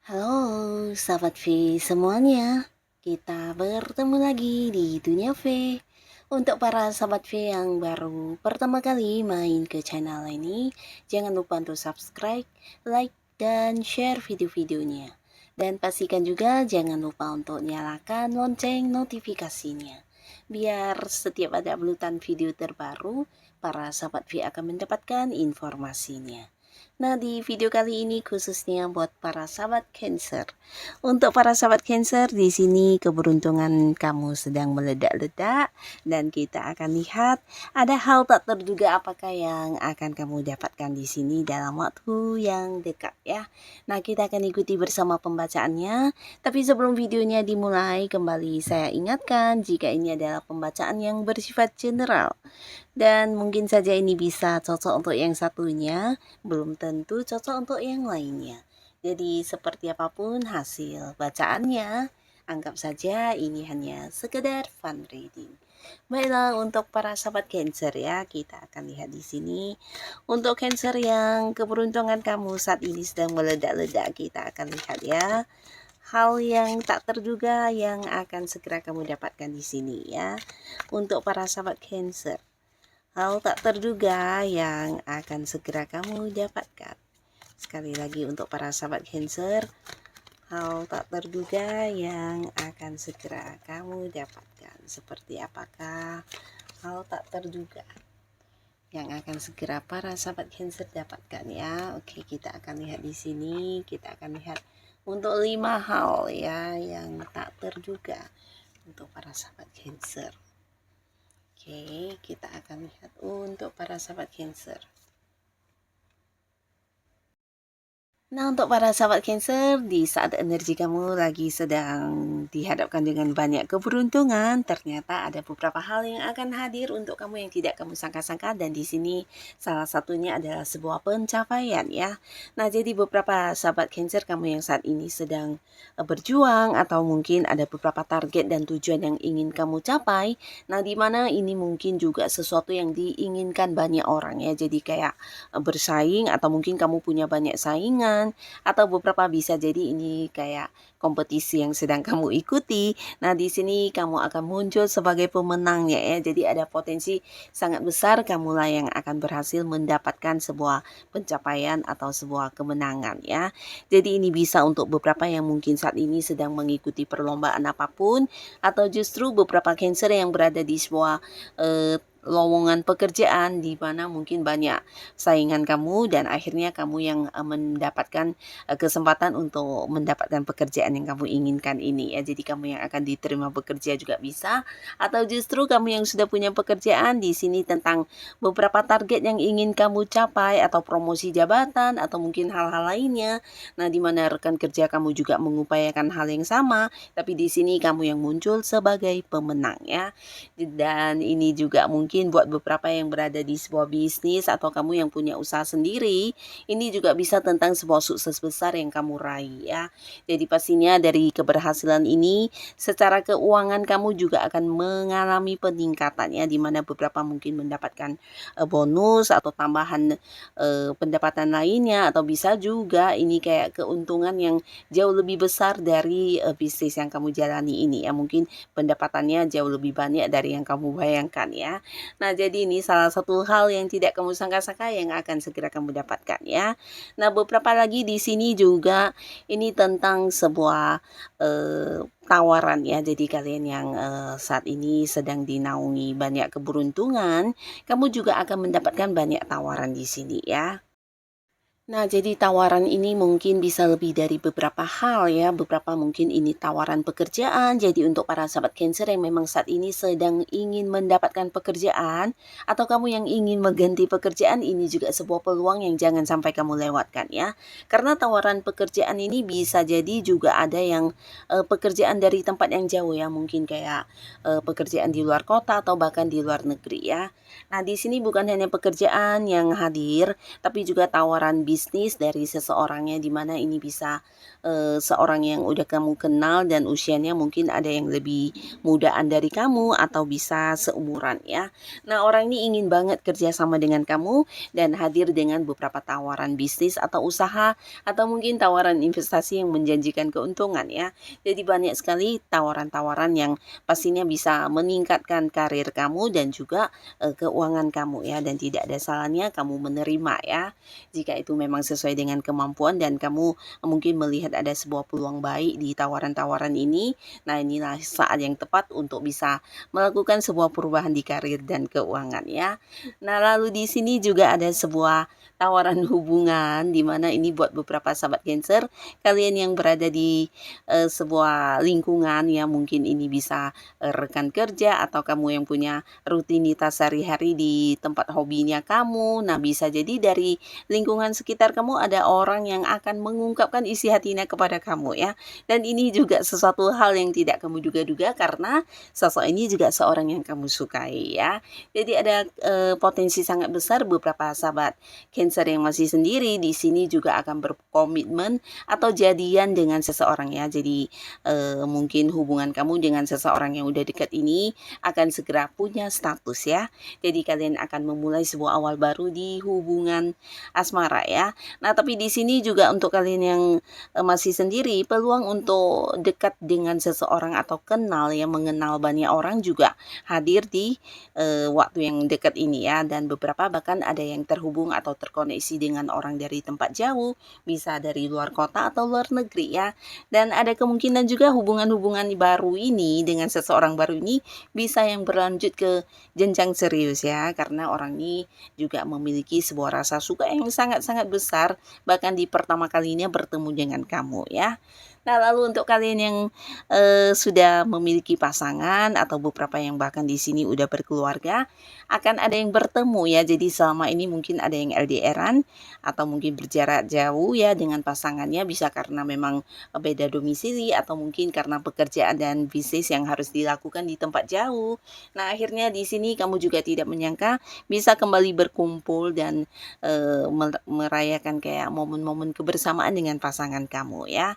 Halo, sahabat V semuanya. Kita bertemu lagi di Dunia V. Untuk para sahabat V yang baru pertama kali main ke channel ini, jangan lupa untuk subscribe, like, dan share video-videonya. Dan pastikan juga jangan lupa untuk nyalakan lonceng notifikasinya. Biar setiap ada uploadan video terbaru, para sahabat V akan mendapatkan informasinya. Nah, di video kali ini khususnya buat para sahabat Cancer. Untuk para sahabat Cancer, di sini keberuntungan kamu sedang meledak-ledak dan kita akan lihat ada hal tak terduga apakah yang akan kamu dapatkan di sini dalam waktu yang dekat ya. Nah, kita akan ikuti bersama pembacaannya. Tapi sebelum videonya dimulai, kembali saya ingatkan jika ini adalah pembacaan yang bersifat general. Dan mungkin saja ini bisa cocok untuk yang satunya, belum tentu cocok untuk yang lainnya. Jadi seperti apapun hasil bacaannya, anggap saja ini hanya sekedar fun reading. Baiklah, untuk para sahabat Cancer ya, kita akan lihat di sini. Untuk Cancer yang keberuntungan kamu saat ini sedang meledak-ledak, kita akan lihat ya. Hal yang tak terduga yang akan segera kamu dapatkan di sini ya. Untuk para sahabat Cancer, hal tak terduga yang akan segera kamu dapatkan. Sekali lagi untuk para sahabat Cancer, hal tak terduga yang akan segera kamu dapatkan. Seperti apakah hal tak terduga yang akan segera para sahabat Cancer dapatkan ya? Oke, kita akan lihat di sini. Kita akan lihat untuk 5 hal ya yang tak terduga untuk para sahabat Cancer. Oke, kita akan lihat untuk para sahabat Cancer. Nah, untuk para sahabat Cancer, di saat energi kamu lagi sedang dihadapkan dengan banyak keberuntungan, ternyata ada beberapa hal yang akan hadir untuk kamu yang tidak kamu sangka-sangka, dan di sini salah satunya adalah sebuah pencapaian ya. Nah, jadi beberapa sahabat Cancer kamu yang saat ini sedang berjuang atau mungkin ada beberapa target dan tujuan yang ingin kamu capai. Nah, di mana ini mungkin juga sesuatu yang diinginkan banyak orang ya. Jadi kayak bersaing atau mungkin kamu punya banyak saingan atau beberapa bisa jadi ini kayak kompetisi yang sedang kamu ikuti. Nah, di sini kamu akan muncul sebagai pemenangnya ya. Jadi ada potensi sangat besar kamulah yang akan berhasil mendapatkan sebuah pencapaian atau sebuah kemenangan ya. Jadi ini bisa untuk beberapa yang mungkin saat ini sedang mengikuti perlombaan apapun, atau justru beberapa Cancer yang berada di sebuah lowongan pekerjaan di mana mungkin banyak saingan kamu dan akhirnya kamu yang mendapatkan kesempatan untuk mendapatkan pekerjaan yang kamu inginkan ini ya. Jadi kamu yang akan diterima bekerja juga bisa, atau justru kamu yang sudah punya pekerjaan di sini tentang beberapa target yang ingin kamu capai atau promosi jabatan atau mungkin hal-hal lainnya. Nah, di mana rekan kerja kamu juga mengupayakan hal yang sama, tapi di sini kamu yang muncul sebagai pemenang ya. Dan ini juga mungkin buat beberapa yang berada di sebuah bisnis atau kamu yang punya usaha sendiri, ini juga bisa tentang sebuah sukses besar yang kamu raih ya. Jadi pastinya dari keberhasilan ini secara keuangan kamu juga akan mengalami peningkatan ya, di mana beberapa mungkin mendapatkan bonus atau tambahan pendapatan lainnya, atau bisa juga ini kayak keuntungan yang jauh lebih besar dari bisnis yang kamu jalani ini ya. Mungkin pendapatannya jauh lebih banyak dari yang kamu bayangkan ya. Nah, jadi ini salah satu hal yang tidak kamu sangka-sangka yang akan segera kamu dapatkan ya. Nah, beberapa lagi di sini juga ini tentang sebuah tawaran ya. Jadi kalian yang saat ini sedang dinaungi banyak keberuntungan, kamu juga akan mendapatkan banyak tawaran di sini ya. Nah, jadi tawaran ini mungkin bisa lebih dari beberapa hal ya, beberapa mungkin ini tawaran pekerjaan. Jadi untuk para sahabat Cancer yang memang saat ini sedang ingin mendapatkan pekerjaan atau kamu yang ingin mengganti pekerjaan, ini juga sebuah peluang yang jangan sampai kamu lewatkan ya. Karena tawaran pekerjaan ini bisa jadi juga ada yang pekerjaan dari tempat yang jauh ya, mungkin kayak pekerjaan di luar kota atau bahkan di luar negeri ya. Nah, di sini bukan hanya pekerjaan yang hadir, tapi juga tawaran bisnis dari seseorangnya di mana ini bisa seorang yang udah kamu kenal dan usianya mungkin ada yang lebih mudaan dari kamu atau bisa seumuran ya. Nah, orang ini ingin banget kerja sama dengan kamu dan hadir dengan beberapa tawaran bisnis atau usaha atau mungkin tawaran investasi yang menjanjikan keuntungan ya. Jadi banyak sekali tawaran-tawaran yang pastinya bisa meningkatkan karir kamu dan juga keuangan kamu ya, dan tidak ada salahnya kamu menerima ya jika itu memang sesuai dengan kemampuan dan kamu mungkin melihat ada sebuah peluang baik di tawaran-tawaran ini. Nah, inilah saat yang tepat untuk bisa melakukan sebuah perubahan di karir dan keuangan ya. Nah, lalu di sini juga ada sebuah tawaran hubungan di mana ini buat beberapa sahabat Cancer, kalian yang berada di sebuah lingkungan ya, mungkin ini bisa rekan kerja atau kamu yang punya rutinitas sehari-hari di tempat hobinya kamu. Nah, bisa jadi dari lingkungan sekitar kamu ada orang yang akan mengungkapkan isi hatinya kepada kamu ya. Dan ini juga sesuatu hal yang tidak kamu duga-duga karena sosok ini juga seorang yang kamu sukai ya. Jadi ada potensi sangat besar beberapa sahabat Cancer yang masih sendiri di sini juga akan berkomitmen atau jadian dengan seseorang ya. Jadi mungkin hubungan kamu dengan seseorang yang udah dekat ini akan segera punya status ya. Jadi kalian akan memulai sebuah awal baru di hubungan asmara ya. Nah, tapi di sini juga untuk kalian yang masih sendiri, peluang untuk dekat dengan seseorang atau kenal ya, mengenal banyak orang juga hadir di waktu yang dekat ini ya, dan beberapa bahkan ada yang terhubung atau terkoneksi dengan orang dari tempat jauh, bisa dari luar kota atau luar negeri ya. Dan ada kemungkinan juga hubungan-hubungan baru ini dengan seseorang baru ini bisa yang berlanjut ke jenjang serius ya, karena orang ini juga memiliki sebuah rasa suka yang sangat-sangat besar bahkan di pertama kalinya bertemu dengan kamu ya. Nah, lalu untuk kalian yang sudah memiliki pasangan atau beberapa yang bahkan di sini udah berkeluarga, akan ada yang bertemu ya. Jadi selama ini mungkin ada yang LDR-an atau mungkin berjarak jauh ya dengan pasangannya, bisa karena memang beda domisili atau mungkin karena pekerjaan dan bisnis yang harus dilakukan di tempat jauh. Nah, akhirnya di sini kamu juga tidak menyangka bisa kembali berkumpul dan merayakan kayak momen-momen kebersamaan dengan pasangan kamu ya.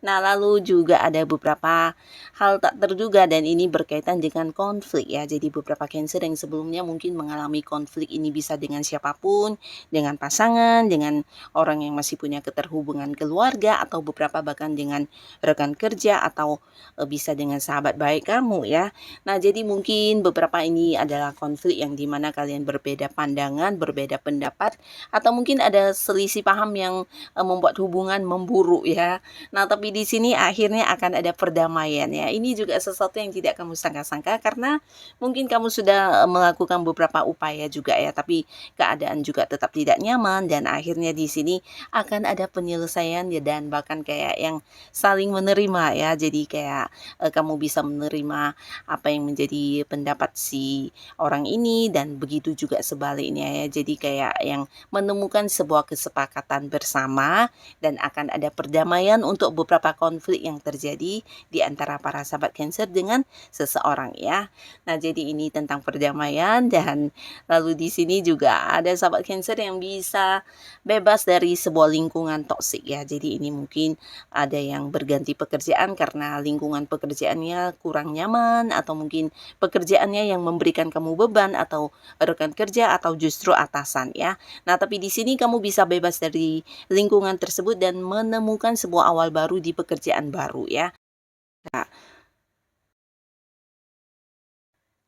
Nah, lalu juga ada beberapa hal tak terduga dan ini berkaitan dengan konflik ya. Jadi beberapa Cancer yang sebelumnya mungkin mengalami konflik ini bisa dengan siapapun, dengan pasangan, dengan orang yang masih punya keterhubungan keluarga atau beberapa bahkan dengan rekan kerja atau bisa dengan sahabat baik kamu ya. Nah, jadi mungkin beberapa ini adalah konflik yang dimana kalian berbeda pandangan, berbeda pendapat, atau mungkin ada selisih paham yang membuat hubungan memburuk ya. Nah, tapi di sini akhirnya akan ada perdamaian ya. Ini juga sesuatu yang tidak kamu sangka-sangka karena mungkin kamu sudah melakukan beberapa upaya juga ya, tapi keadaan juga tetap tidak nyaman dan akhirnya di sini akan ada penyelesaian ya, dan bahkan kayak yang saling menerima ya. Jadi kayak kamu bisa menerima apa yang menjadi pendapat si orang ini dan begitu juga sebaliknya ya. Jadi kayak yang menemukan sebuah kesepakatan bersama dan akan ada perdamaian untuk beberapa konflik yang terjadi di antara para sahabat Cancer dengan seseorang ya. Nah, jadi ini tentang perdamaian dan lalu di sini juga ada sahabat Cancer yang bisa bebas dari sebuah lingkungan toksik ya. Jadi ini mungkin ada yang berganti pekerjaan karena lingkungan pekerjaannya kurang nyaman atau mungkin pekerjaannya yang memberikan kamu beban atau rekan kerja atau justru atasan ya. Nah, tapi di sini kamu bisa bebas dari lingkungan tersebut dan menemukan sebuah awal baru di pekerjaan baru ya. Nah,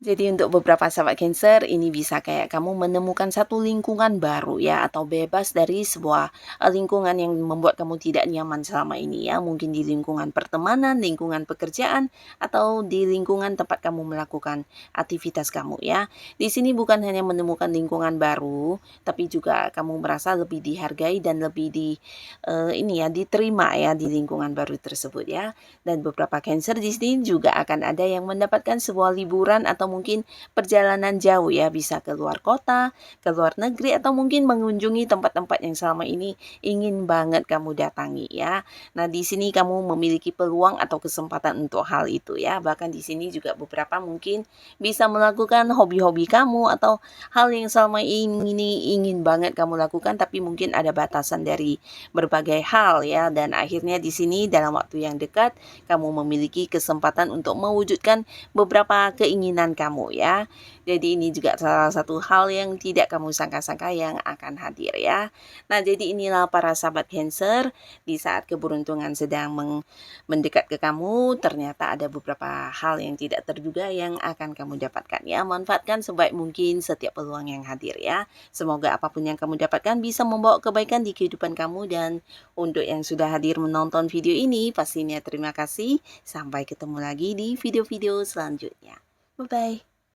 Jadi untuk beberapa sahabat Cancer, ini bisa kayak kamu menemukan satu lingkungan baru ya, atau bebas dari sebuah lingkungan yang membuat kamu tidak nyaman selama ini ya. Mungkin di lingkungan pertemanan, lingkungan pekerjaan, atau di lingkungan tempat kamu melakukan aktivitas kamu ya. Di sini bukan hanya menemukan lingkungan baru, tapi juga kamu merasa lebih dihargai dan lebih ini ya, diterima ya di lingkungan baru tersebut ya. Dan beberapa Cancer di sini juga akan ada yang mendapatkan sebuah liburan atau mungkin perjalanan jauh ya, bisa ke luar kota, ke luar negeri, atau mungkin mengunjungi tempat-tempat yang selama ini ingin banget kamu datangi ya. Nah, di sini kamu memiliki peluang atau kesempatan untuk hal itu ya. Bahkan di sini juga beberapa mungkin bisa melakukan hobi-hobi kamu atau hal yang selama ini ingin banget kamu lakukan, tapi mungkin ada batasan dari berbagai hal ya. Dan akhirnya di sini dalam waktu yang dekat kamu memiliki kesempatan untuk mewujudkan beberapa keinginan kamu ya. Jadi ini juga salah satu hal yang tidak kamu sangka-sangka yang akan hadir ya. Nah, jadi inilah para sahabat Cancer, di saat keberuntungan sedang mendekat ke kamu, ternyata ada beberapa hal yang tidak terduga yang akan kamu dapatkan ya. Manfaatkan sebaik mungkin setiap peluang yang hadir ya. Semoga apapun yang kamu dapatkan bisa membawa kebaikan di kehidupan kamu. Dan untuk yang sudah hadir menonton video ini, pastinya terima kasih. Sampai ketemu lagi di video-video selanjutnya. Bye-bye.